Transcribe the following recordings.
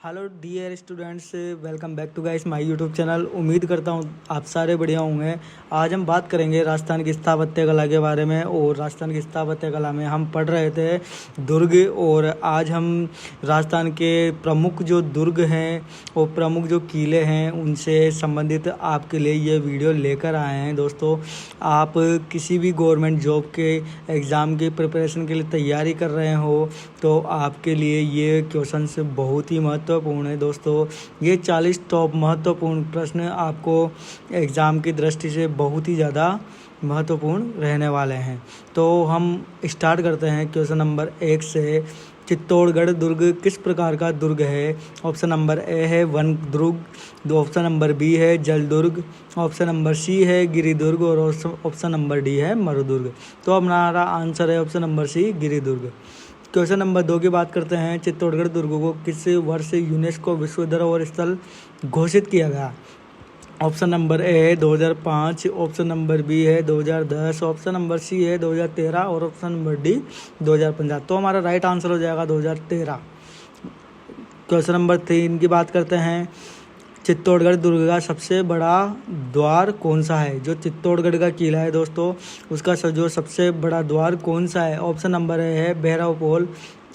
Hello dear students, welcome back to guys my YouTube channel. उम्मीद करता हूँ आप सारे बढ़िया होंगे। आज हम बात करेंगे राजस्थान की स्थापत्य कला के बारे में। और राजस्थान की स्थापत्य कला में हम पढ़ रहे थे दुर्ग, और आज हम राजस्थान के प्रमुख जो दुर्ग हैं और प्रमुख जो किले हैं उनसे संबंधित आपके लिए ये वीडियो लेकर आए हैं। दोस्तों, आप किसी भी गवर्नमेंट जॉब के एग्ज़ाम की प्रिपरेशन के लिए तैयारी कर रहे हो तो आपके लिए ये क्वेश्चंस बहुत ही महत्वपूर्ण है। दोस्तों, ये 40 टॉप महत्वपूर्ण प्रश्न आपको एग्ज़ाम की दृष्टि से बहुत ही ज़्यादा महत्वपूर्ण रहने वाले हैं। तो हम स्टार्ट करते हैं क्वेश्चन नंबर 1 से। चित्तौड़गढ़ दुर्ग किस प्रकार का दुर्ग है? ऑप्शन नंबर ए है वन दुर्ग, ऑप्शन नंबर बी है जल दुर्ग, ऑप्शन नंबर सी है गिरि दुर्ग और ऑप्शन नंबर डी है मरुदुर्ग। तो हमारा आंसर है ऑप्शन नंबर सी गिरि दुर्ग। क्वेश्चन नंबर 2 की बात करते हैं। चित्तौड़गढ़ दुर्ग को किस वर्ष यूनेस्को विश्व धरोहर स्थल घोषित किया गया? ऑप्शन नंबर ए है 2005, ऑप्शन नंबर बी है 2010, ऑप्शन नंबर सी है 2013 और ऑप्शन नंबर डी 2015। तो हमारा राइट आंसर हो जाएगा 2013। क्वेश्चन नंबर 3 की बात करते हैं। चित्तौड़गढ़ दुर्ग का सबसे बड़ा द्वार कौन सा है? जो चित्तौड़गढ़ का किला है दोस्तों, उसका जो सबसे बड़ा द्वार कौन सा है? ऑप्शन नंबर ए है Bhairavpol,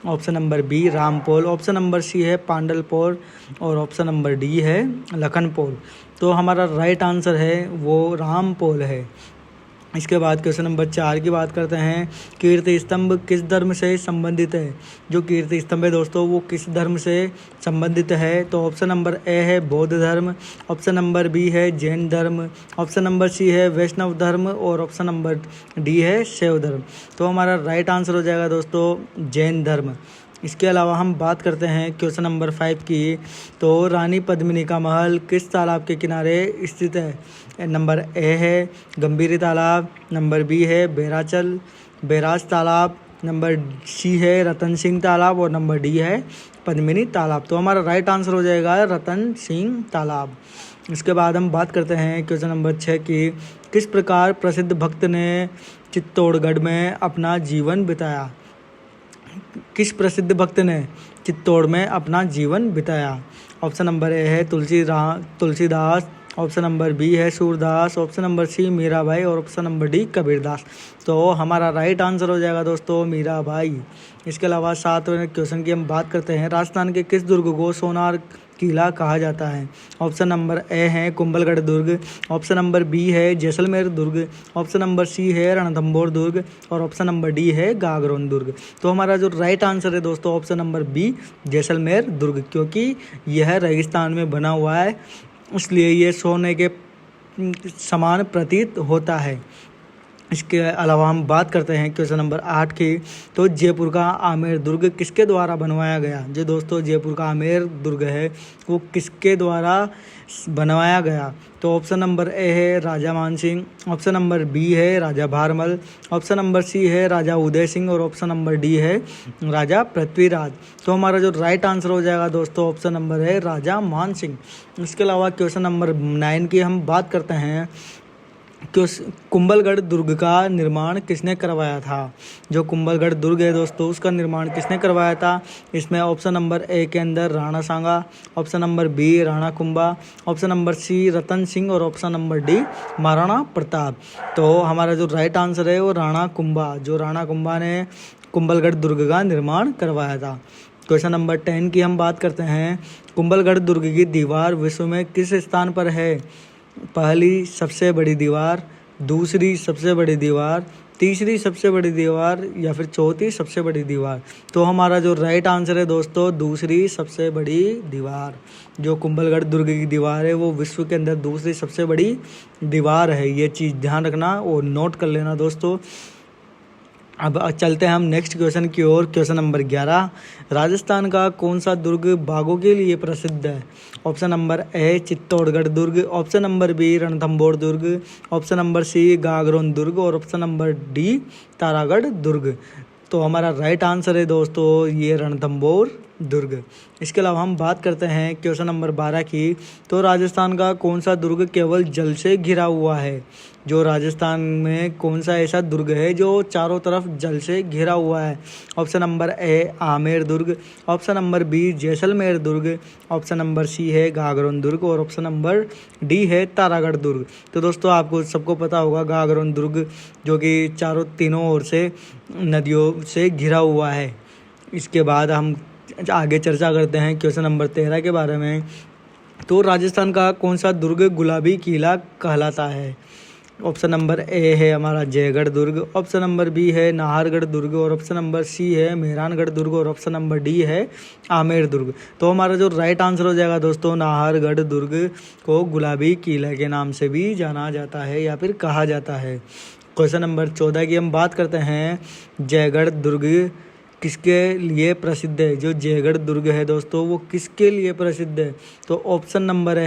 option number B Rampol, option number C है पांडलपोल और ऑप्शन नंबर डी है लखनपोल। तो हमारा राइट आंसर है वो रामपोल है। इसके बाद क्वेश्चन नंबर 4 की बात करते हैं। कीर्ति स्तंभ किस धर्म से संबंधित है? जो कीर्ति स्तंभ है दोस्तों वो किस धर्म से संबंधित है? तो ऑप्शन नंबर ए है बौद्ध धर्म, ऑप्शन नंबर बी है जैन धर्म, ऑप्शन नंबर सी है वैष्णव धर्म और ऑप्शन नंबर डी है शैव धर्म। तो हमारा राइट आंसर हो जाएगा दोस्तों जैन धर्म। इसके अलावा हम बात करते हैं क्वेश्चन नंबर 5 की। तो रानी पद्मिनी का महल किस तालाब के किनारे स्थित है? नंबर ए है गंभीरी तालाब, नंबर बी है बैराज तालाब, नंबर सी है रतन सिंह तालाब और नंबर डी है पद्मिनी तालाब। तो हमारा राइट आंसर हो जाएगा रतन सिंह तालाब। इसके बाद हम बात करते हैं क्वेश्चन नंबर 6 की। किस प्रकार प्रसिद्ध भक्त ने चित्तौड़गढ़ में अपना जीवन बिताया? किस प्रसिद्ध भक्त ने चित्तौड़ में अपना जीवन बिताया? ऑप्शन नंबर ए है तुलसीदास, ऑप्शन नंबर बी है Surdas, option number C Mirabai और ऑप्शन नंबर डी कबीरदास। तो हमारा राइट आंसर हो जाएगा दोस्तों मीराबाई। इसके अलावा 7वें क्वेश्चन की हम बात करते हैं। राजस्थान के किस दुर्ग को सोनार किला कहा जाता है? ऑप्शन नंबर ए है कुंभलगढ़ दुर्ग, ऑप्शन नंबर बी है जैसलमेर दुर्ग, ऑप्शन नंबर सी है रणथंभौर दुर्ग और ऑप्शन नंबर डी है गागरोन दुर्ग। तो हमारा जो राइट आंसर है दोस्तों ऑप्शन नंबर बी जैसलमेर दुर्ग, क्योंकि यह रेगिस्तान में बना हुआ है इसलिए ये सोने के समान प्रतीत होता है। इसके अलावा हम बात करते हैं क्वेश्चन नंबर 8 की। तो जयपुर का आमेर दुर्ग किसके द्वारा बनवाया गया? जो दोस्तों जयपुर का आमेर दुर्ग है वो किसके द्वारा बनवाया गया? तो ऑप्शन नंबर ए है राजा मानसिंह, ऑप्शन नंबर बी है राजा भारमल, ऑप्शन नंबर सी है राजा उदय सिंह और ऑप्शन नंबर डी है राजा पृथ्वीराज। तो हमारा जो राइट आंसर हो जाएगा दोस्तों ऑप्शन नंबर है राजा मानसिंह। इसके अलावा क्वेश्चन नंबर 9 की हम बात करते हैं। कुंभलगढ़ दुर्ग का निर्माण किसने करवाया था? जो कुंभलगढ़ दुर्ग है दोस्तों उसका निर्माण किसने करवाया था? इसमें ऑप्शन नंबर ए के अंदर Rana Sanga, option number B Rana Kumbha, option number C Ratan Singh और option number D Maharana Pratap. तो हमारा जो राइट आंसर है वो राणा कुंभा, जो राणा कुंभा ने कुंभलगढ़ दुर्ग का निर्माण करवाया था। क्वेश्चन नंबर 10 की हम बात करते हैं। कुंभलगढ़ दुर्ग की दीवार विश्व में किस स्थान पर है? पहली सबसे बड़ी दीवार, दूसरी सबसे बड़ी दीवार, तीसरी सबसे बड़ी दीवार या फिर चौथी सबसे बड़ी दीवार। तो हमारा जो राइट आंसर है दोस्तों दूसरी सबसे बड़ी दीवार। जो कुंभलगढ़ दुर्ग की दीवार है वो विश्व के अंदर दूसरी सबसे बड़ी दीवार है। ये चीज़ ध्यान रखना और नोट कर लेना दोस्तों। अब चलते हैं हम नेक्स्ट क्वेश्चन की ओर। Question number 11। राजस्थान का कौन सा दुर्ग बाघों के लिए प्रसिद्ध है? ऑप्शन नंबर ए चित्तौड़गढ़ दुर्ग, ऑप्शन नंबर बी रणथंभौर दुर्ग, ऑप्शन नंबर सी गागरोन दुर्ग और ऑप्शन नंबर डी तारागढ़ दुर्ग। तो हमारा राइट आंसर है दोस्तों ये रणथंभौर दुर्ग। इसके अलावा हम बात करते हैं क्वेश्चन नंबर 12 की, तो राजस्थान का कौन सा दुर्ग केवल जल से घिरा हुआ है? जो राजस्थान में कौन सा ऐसा दुर्ग है जो चारों तरफ जल से घिरा हुआ है? ऑप्शन नंबर ए आमेर दुर्ग, ऑप्शन नंबर बी जैसलमेर दुर्ग, ऑप्शन नंबर सी है गागरोन दुर्ग और ऑप्शन नंबर डी है तारागढ़ दुर्ग। तो दोस्तों आपको सबको पता होगा गागरोन दुर्ग, जो कि तीनों ओर से नदियों से घिरा हुआ है। इसके बाद हम आगे चर्चा करते हैं क्वेश्चन नंबर 13 के बारे में। तो राजस्थान का कौन सा दुर्ग गुलाबी किला कहलाता है? ऑप्शन नंबर ए है हमारा जयगढ़ दुर्ग, ऑप्शन नंबर बी है नाहरगढ़ दुर्ग और ऑप्शन नंबर सी है मेहरानगढ़ दुर्ग और ऑप्शन नंबर डी है आमेर दुर्ग। तो हमारा जो राइट आंसर हो जाएगा दोस्तों, नाहरगढ़ दुर्ग को गुलाबी किला के नाम से भी जाना जाता है या फिर कहा जाता है। क्वेश्चन नंबर 14 की हम बात करते हैं, जयगढ़ दुर्ग किसके लिए प्रसिद्ध है? जो जयगढ़ दुर्ग है दोस्तों वो किसके लिए प्रसिद्ध है? तो ऑप्शन नंबर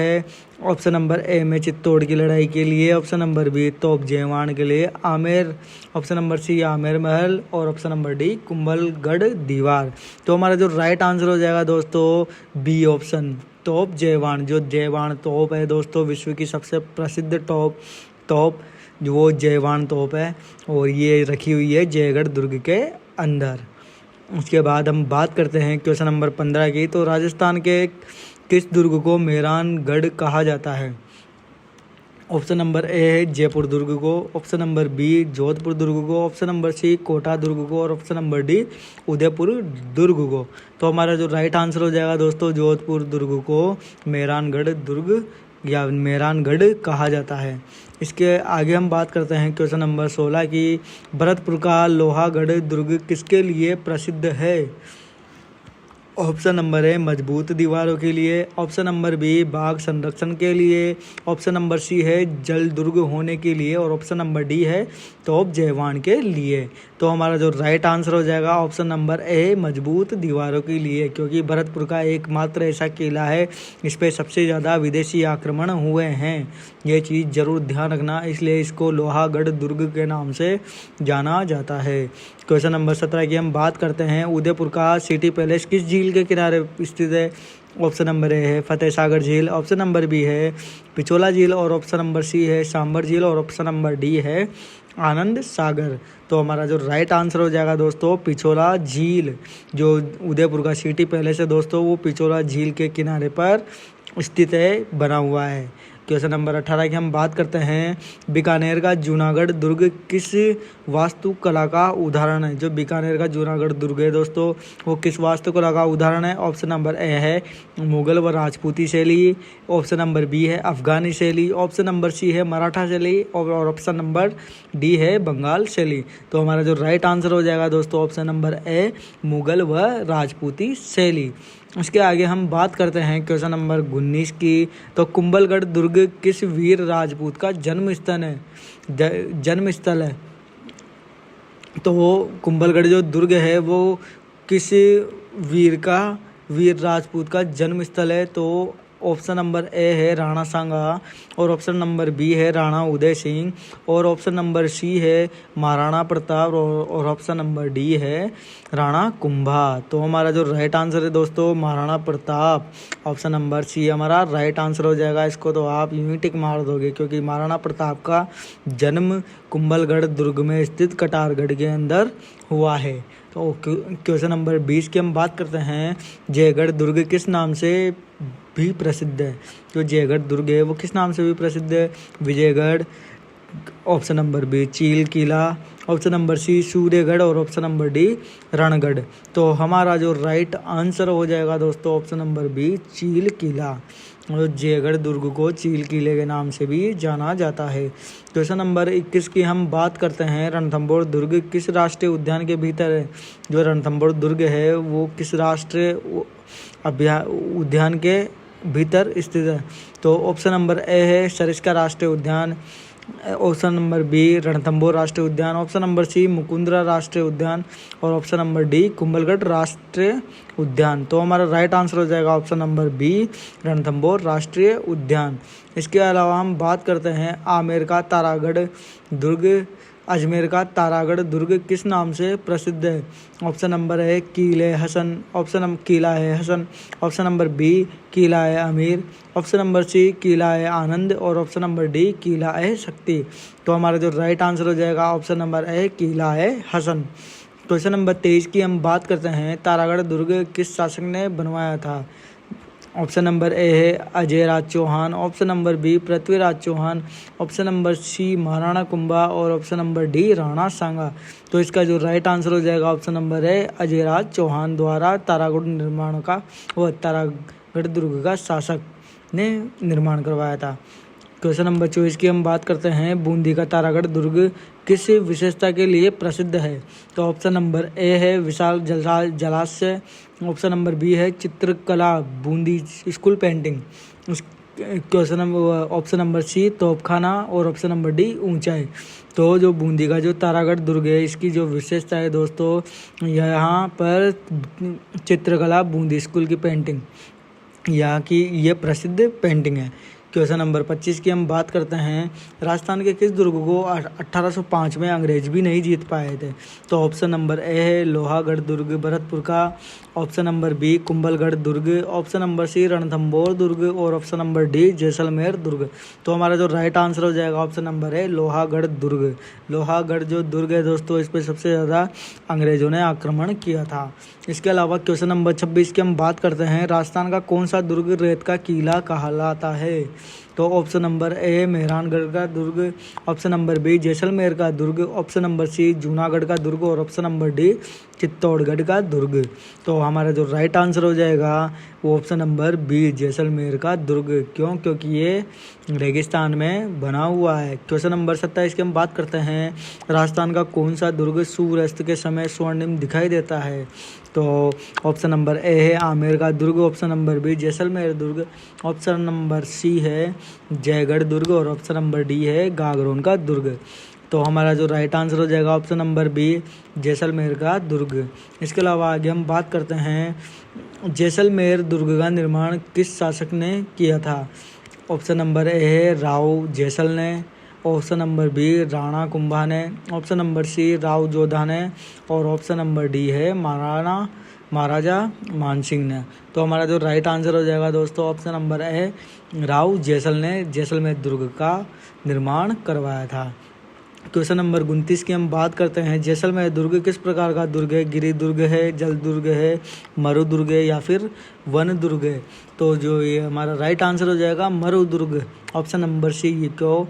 ए में चित्तौड़ की लड़ाई के लिए, ऑप्शन नंबर बी तोप जयवान के लिए, Amer, option number C Amer महल और ऑप्शन नंबर डी कुंभलगढ़ दीवार। तो हमारा जो राइट आंसर हो जाएगा दोस्तों बी ऑप्शन तोप जयवान। जो जयवान तोप है दोस्तों विश्व की सबसे प्रसिद्ध तोप जो वो जयवान तोप है और ये रखी हुई है जयगढ़ दुर्ग के अंदर। उसके बाद हम बात करते हैं क्वेश्चन नंबर 15 की, तो राजस्थान के किस दुर्ग को मेहरानगढ़ कहा जाता है? ऑप्शन नंबर ए है जयपुर दुर्ग को, ऑप्शन नंबर बी जोधपुर दुर्ग को, ऑप्शन नंबर सी कोटा दुर्ग को और ऑप्शन नंबर डी उदयपुर दुर्ग को। तो हमारा जो राइट आंसर हो जाएगा दोस्तों, जोधपुर दुर्ग को मेहरानगढ़ दुर्ग या मेहरानगढ़ कहा जाता है। इसके आगे हम बात करते हैं क्वेश्चन नंबर 16 की, भरतपुर का लोहागढ़ दुर्ग किसके लिए प्रसिद्ध है? ऑप्शन नंबर ए मजबूत दीवारों के लिए, ऑप्शन नंबर बी बाघ संरक्षण के लिए, ऑप्शन नंबर सी है जल दुर्ग होने के लिए और ऑप्शन नंबर डी है तोप जयवान के लिए। तो हमारा जो राइट आंसर हो जाएगा ऑप्शन नंबर ए मजबूत दीवारों के लिए, क्योंकि भरतपुर का एकमात्र ऐसा किला है इस पर सबसे ज़्यादा विदेशी आक्रमण हुए हैं। ये चीज़ ज़रूर ध्यान रखना, इसलिए इसको लोहागढ़ दुर्ग के नाम से जाना जाता है। क्वेश्चन नंबर 17 की हम बात करते हैं, उदयपुर का सिटी पैलेस किस झील के किनारे स्थित है? ऑप्शन नंबर ए है फतेह सागर झील, ऑप्शन नंबर बी है पिछोला झील और ऑप्शन नंबर सी है सांबर झील और ऑप्शन नंबर डी है आनंद सागर। तो हमारा जो राइट आंसर हो जाएगा दोस्तों पिछोला झील। जो उदयपुर का सिटी पैलेस है दोस्तों वो पिछोला झील के किनारे पर स्थित है, बना हुआ है। क्वेश्चन नंबर 18 की हम बात करते हैं, बीकानेर का जूनागढ़ दुर्ग किस वास्तुकला का उदाहरण है? जो बीकानेर का जूनागढ़ दुर्ग है दोस्तों वो किस वास्तुकला का उदाहरण है? ऑप्शन नंबर ए है मुगल व राजपूती शैली, ऑप्शन नंबर बी है अफगानी शैली, ऑप्शन नंबर सी है मराठा शैली और ऑप्शन नंबर डी है बंगाल शैली। तो हमारा जो राइट आंसर हो जाएगा दोस्तों ऑप्शन नंबर ए मुगल व राजपूती शैली। उसके आगे हम बात करते हैं क्वेश्चन नंबर 19 की, तो कुंभलगढ़ दुर्ग किस वीर राजपूत का जन्म स्थल है? तो वो कुंभलगढ़ जो दुर्ग है वो किस वीर राजपूत का जन्म स्थल है? तो ऑप्शन नंबर ए है राणा सांगा और ऑप्शन नंबर बी है राणा उदय सिंह और ऑप्शन नंबर सी है महाराणा प्रताप और ऑप्शन नंबर डी है राणा कुंभा। तो हमारा जो राइट आंसर है दोस्तों Maharana Pratap, option number C हमारा राइट आंसर हो जाएगा। इसको तो आप यूं ही टिक मार दोगे क्योंकि महाराणा प्रताप का जन्म कुंभलगढ़ दुर्ग में स्थित कटारगढ़ के अंदर हुआ है। तो क्वेश्चन नंबर 20 की हम बात करते हैं, जयगढ़ दुर्ग किस नाम से भी प्रसिद्ध है? जो जयगढ़ दुर्ग है वो किस नाम से भी प्रसिद्ध है? विजयगढ़, ऑप्शन नंबर बी चील किला, ऑप्शन नंबर सी सूर्यगढ़ और ऑप्शन नंबर डी रणगढ़। तो हमारा जो राइट आंसर हो जाएगा दोस्तों ऑप्शन नंबर बी चील किला। और जयगढ़ दुर्ग को चील किले के नाम से भी जाना जाता है। क्वेश्चन नंबर 21 की हम बात करते हैं, रणथंभौर दुर्ग किस राष्ट्रीय उद्यान के भीतर है? जो रणथंभौर दुर्ग है वो किस राष्ट्रीय उद्यान के भीतर स्थित है? तो ऑप्शन नंबर ए है सरिस्का राष्ट्रीय उद्यान, ऑप्शन नंबर बी रणथंभौर राष्ट्रीय उद्यान, ऑप्शन नंबर सी मुकुंदरा राष्ट्रीय उद्यान और ऑप्शन नंबर डी कुंभलगढ़ राष्ट्रीय उद्यान। तो हमारा राइट आंसर हो जाएगा ऑप्शन नंबर बी रणथंभौर राष्ट्रीय उद्यान। इसके अलावा हम बात करते हैं आमेर का तारागढ़ दुर्ग अजमेर का तारागढ़ दुर्ग किस नाम से प्रसिद्ध है? ऑप्शन नंबर ए किले हसन, किला है हसन, ऑप्शन नंबर बी किला है अमीर, ऑप्शन नंबर सी किला है आनंद और ऑप्शन नंबर डी किला है शक्ति। तो हमारा जो राइट आंसर हो जाएगा ऑप्शन नंबर ए किला है हसन। क्वेश्चन नंबर 23 की हम बात करते हैं, तारागढ़ दुर्ग किस शासक ने बनवाया था? ऑप्शन नंबर ए है Ajay Raj Chauhan, option number B Prithviraj Chauhan, option number C Maharana Kumbha और option number D Rana Sanga. तो इसका जो राइट आंसर हो जाएगा ऑप्शन नंबर है अजय राज चौहान द्वारा तारागढ़ निर्माण का व तारागढ़ दुर्ग का शासक ने निर्माण करवाया था। क्वेश्चन नंबर 24 की हम बात करते हैं, बूंदी का तारागढ़ दुर्ग किस विशेषता के लिए प्रसिद्ध है? तो ऑप्शन नंबर ए है विशाल जलाशय, ऑप्शन नंबर बी है चित्रकला Bundi school painting, question number option number C तोपखाना और ऑप्शन नंबर डी ऊंचाई। तो जो बूंदी का जो तारागढ़ दुर्ग है इसकी जो विशेषता है दोस्तों, यहाँ पर चित्रकला बूंदी स्कूल की पेंटिंग यहाँ की ये प्रसिद्ध पेंटिंग है। क्वेश्चन नंबर 25 की हम बात करते हैं, राजस्थान के किस दुर्ग को 1805 में अंग्रेज भी नहीं जीत पाए थे? तो ऑप्शन नंबर ए है लोहागढ़ दुर्ग भरतपुर का, ऑप्शन नंबर बी कुंभलगढ़ दुर्ग, ऑप्शन नंबर सी रणथंभौर दुर्ग और ऑप्शन नंबर डी जैसलमेर दुर्ग। तो हमारा जो राइट आंसर हो जाएगा ऑप्शन नंबर है लोहागढ़ दुर्ग। लोहागढ़ जो दुर्ग है दोस्तों, इस पर सबसे ज़्यादा अंग्रेजों ने आक्रमण किया था। इसके अलावा क्वेश्चन नंबर 26 की हम बात करते हैं, राजस्थान का कौन सा दुर्ग रेत का किला कहलाता है? तो ऑप्शन नंबर ए मेहरानगढ़ का दुर्ग, ऑप्शन नंबर बी जैसलमेर का दुर्ग, ऑप्शन नंबर सी जूनागढ़ का दुर्ग और ऑप्शन नंबर डी चित्तौड़गढ़ का दुर्ग। तो हमारा जो राइट आंसर हो जाएगा वो ऑप्शन नंबर बी जैसलमेर का दुर्ग। क्यों? क्योंकि ये रेगिस्तान में बना हुआ है। क्वेश्चन नंबर 27 की हम बात करते हैं, राजस्थान का कौन सा दुर्ग सूर्यास्त के समय स्वर्णिम दिखाई देता है? तो ऑप्शन नंबर ए है आमेर का दुर्ग, ऑप्शन नंबर बी जैसलमेर दुर्ग, ऑप्शन नंबर सी है जयगढ़ दुर्ग और ऑप्शन नंबर डी है गागरोन का दुर्ग। तो हमारा जो राइट आंसर हो जाएगा ऑप्शन नंबर बी जैसलमेर का दुर्ग। इसके अलावा आगे हम बात करते हैं, जैसलमेर दुर्ग का निर्माण किस शासक ने किया था? ऑप्शन नंबर ए है राव जैसल ने, option number B Rana Kumbha ने, option number C Rao Jodha ने और ऑप्शन नंबर डी है महाराजा मानसिंह ने। तो हमारा जो राइट आंसर हो जाएगा दोस्तों ऑप्शन नंबर ए राव जैसल ने जैसलमेर दुर्ग का निर्माण करवाया था। क्वेश्चन नंबर 29 की हम बात करते हैं, जैसलमेर दुर्ग किस प्रकार का दुर्ग है? गिरि दुर्ग है, जल दुर्ग है, मरु दुर्ग है या फिर वन दुर्ग है? तो जो ये हमारा राइट आंसर हो जाएगा मरु दुर्ग, ऑप्शन नंबर सी। ये क्यों?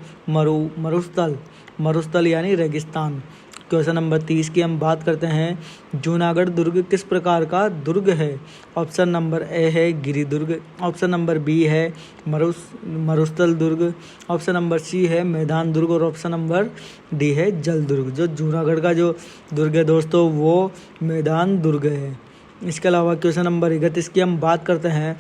मरुस्थल यानी रेगिस्तान। क्वेश्चन नंबर 30 की हम बात करते हैं, जूनागढ़ दुर्ग किस प्रकार का दुर्ग है? ऑप्शन नंबर ए है गिरि दुर्ग, ऑप्शन नंबर बी है मरुस्थल दुर्ग, ऑप्शन नंबर सी है मैदान दुर्ग और ऑप्शन नंबर डी है जल दुर्ग। जो जूनागढ़ का जो दुर्ग है दोस्तों वो मैदान दुर्ग है। इसके अलावा क्वेश्चन नंबर 31 की हम बात करते हैं,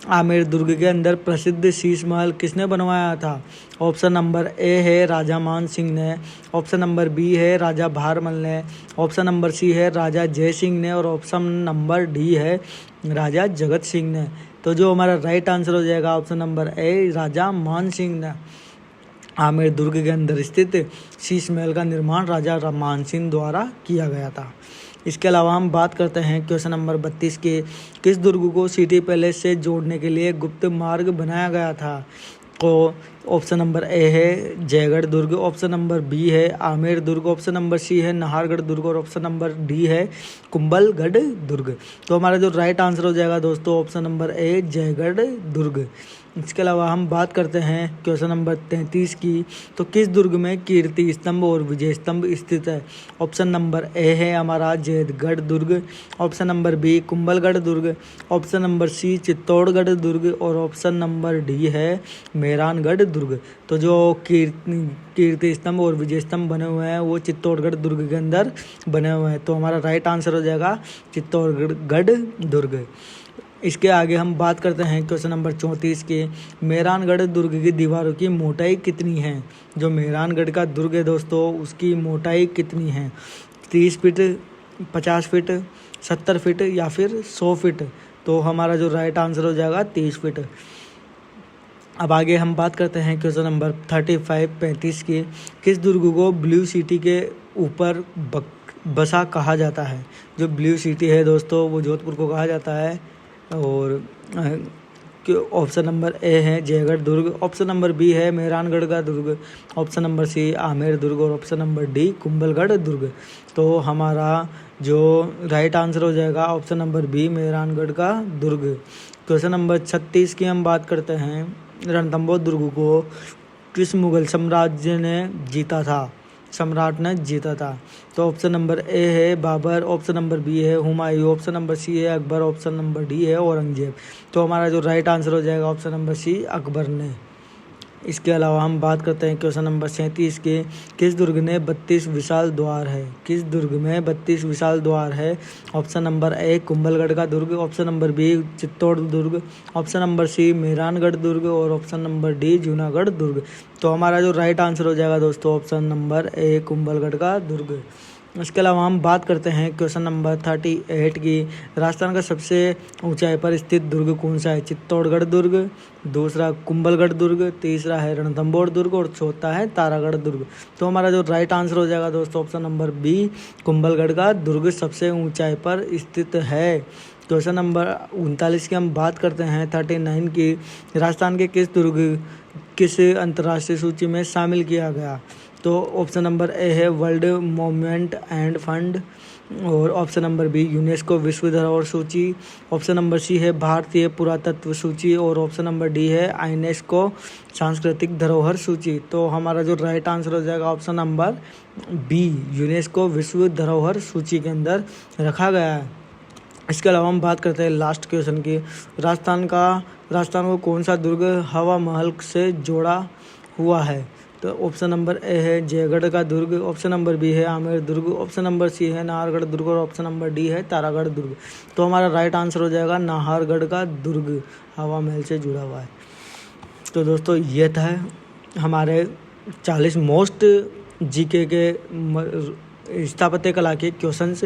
आमेर दुर्ग के अंदर प्रसिद्ध शीश महल किसने बनवाया था? ऑप्शन नंबर ए है राजा मान सिंह ने, ऑप्शन नंबर बी है राजा भारमल ने, ऑप्शन नंबर सी है राजा जय सिंह ने और ऑप्शन नंबर डी है राजा जगत सिंह ने। तो जो हमारा राइट आंसर हो जाएगा ऑप्शन नंबर ए राजा मान सिंह ने। आमेर दुर्ग के अंदर स्थित शीश महल का निर्माण राजा मान सिंह द्वारा किया गया था। इसके अलावा हम बात करते हैं क्वेश्चन नंबर 32 के, किस दुर्ग को सिटी पैलेस से जोड़ने के लिए गुप्त मार्ग बनाया गया था? तो ऑप्शन नंबर ए है जयगढ़ दुर्ग, ऑप्शन नंबर बी है आमेर दुर्ग, ऑप्शन नंबर सी है नाहरगढ़ दुर्ग और ऑप्शन नंबर डी है कुंभलगढ़ दुर्ग। तो हमारा जो राइट आंसर हो जाएगा दोस्तों ऑप्शन नंबर ए जयगढ़ दुर्ग। इसके अलावा हम बात करते हैं क्वेश्चन नंबर 33 की, तो किस दुर्ग में कीर्ति स्तंभ और विजय स्तंभ स्थित है? ऑप्शन नंबर ए है हमारा जयगढ़ दुर्ग, ऑप्शन नंबर बी कुंभलगढ़ दुर्ग, ऑप्शन नंबर सी चित्तौड़गढ़ दुर्ग और ऑप्शन नंबर डी है मेहरानगढ़ दुर्ग। तो जो कीर्ति स्तंभ और विजय स्तंभ बने हुए हैं वो चित्तौड़गढ़ दुर्ग के अंदर बने हुए हैं। तो हमारा राइट आंसर हो जाएगा चित्तौड़गढ़ दुर्ग। इसके आगे हम बात करते हैं क्वेश्चन नंबर 34 के, मेहरानगढ़ दुर्ग की दीवारों की मोटाई कितनी है? जो मेहरानगढ़ का दुर्ग है दोस्तों उसकी मोटाई कितनी है? 30 फीट, 50 फीट, 70 फीट या फिर 100 फीट? तो हमारा जो राइट आंसर हो जाएगा 30 फीट। अब आगे हम बात करते हैं क्वेश्चन नंबर 35 की। किस दुर्ग को ब्लू सिटी के ऊपर बसा कहा जाता है? जो ब्लू सिटी है दोस्तों वो जोधपुर को कहा जाता है। और ऑप्शन नंबर ए है जयगढ़ दुर्ग, ऑप्शन नंबर बी है मेहरानगढ़ का दुर्ग, ऑप्शन नंबर सी आमेर दुर्ग और ऑप्शन नंबर डी कुंभलगढ़ दुर्ग। तो हमारा जो राइट आंसर हो जाएगा ऑप्शन नंबर बी मेहरानगढ़ का दुर्ग। क्वेश्चन नंबर 36 की हम बात करते हैं। रणथंभौर दुर्ग को किस मुगल साम्राज्य ने जीता था? सम्राट ने जीता था। तो ऑप्शन नंबर ए है बाबर, ऑप्शन नंबर बी है हुमायूं, ऑप्शन नंबर सी है अकबर, ऑप्शन नंबर डी है औरंगजेब। तो हमारा जो राइट आंसर हो जाएगा ऑप्शन नंबर सी अकबर ने। इसके अलावा हम बात करते हैं क्वेश्चन नंबर 37 के। किस दुर्ग ने 32 विशाल द्वार है? किस दुर्ग में 32 विशाल द्वार है? ऑप्शन नंबर ए कुंभलगढ़ का दुर्ग, ऑप्शन नंबर बी चित्तौड़ दुर्ग, ऑप्शन नंबर सी मेहरानगढ़ दुर्ग और ऑप्शन नंबर डी जूनागढ़ दुर्ग। तो हमारा जो राइट आंसर हो जाएगा दोस्तों ऑप्शन नंबर ए कुंभलगढ़ का दुर्ग। इसके अलावा हम बात करते हैं क्वेश्चन नंबर 38 की। राजस्थान का सबसे ऊंचाई पर स्थित दुर्ग कौन सा है? चित्तौड़गढ़ दुर्ग, दूसरा कुंभलगढ़ दुर्ग, तीसरा है रणथंभौर दुर्ग और चौथा है तारागढ़ दुर्ग। तो हमारा जो राइट आंसर हो जाएगा दोस्तों ऑप्शन नंबर बी कुंभलगढ़ का दुर्ग सबसे ऊंचाई पर स्थित है। क्वेश्चन नंबर 39 की हम बात करते हैं 39 की। राजस्थान के किस दुर्ग किस अंतर्राष्ट्रीय सूची में शामिल किया गया? तो ऑप्शन नंबर ए है वर्ल्ड मोन्यूमेंट एंड फंड और ऑप्शन नंबर बी यूनेस्को विश्व धरोहर सूची, ऑप्शन नंबर सी है भारतीय पुरातत्व सूची और ऑप्शन नंबर डी है यूनेस्को सांस्कृतिक धरोहर सूची। तो हमारा जो राइट आंसर हो जाएगा ऑप्शन नंबर बी यूनेस्को विश्व धरोहर सूची के अंदर रखा गया है। इसके अलावा हम बात करते हैं लास्ट क्वेश्चन की। राजस्थान को कौन सा दुर्ग हवा महल से जोड़ा हुआ है? तो ऑप्शन नंबर ए है जयगढ़ का दुर्ग, ऑप्शन नंबर बी है आमेर दुर्ग, ऑप्शन नंबर सी है नाहरगढ़ दुर्ग और ऑप्शन नंबर डी है तारागढ़ दुर्ग। तो हमारा राइट आंसर हो जाएगा नाहरगढ़ का दुर्ग हवा महल से जुड़ा हुआ है। तो दोस्तों ये था हमारे 40 मोस्ट जीके के स्थापत्य कला के क्वेश्चंस।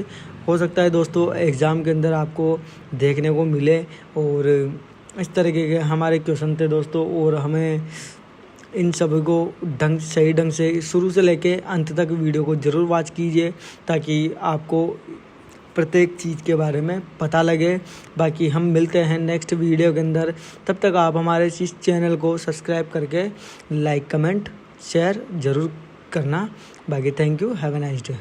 हो सकता है दोस्तों एग्ज़ाम के अंदर आपको देखने को मिले और इस तरीके के हमारे क्वेश्चन थे दोस्तों। और हमें इन सभी को सही ढंग से शुरू से लेके अंत तक वीडियो को ज़रूर वॉच कीजिए ताकि आपको प्रत्येक चीज़ के बारे में पता लगे। बाकी हम मिलते हैं नेक्स्ट वीडियो के अंदर, तब तक आप हमारे इस चैनल को सब्सक्राइब करके लाइक कमेंट शेयर ज़रूर करना। बाकी thank you, have a nice day.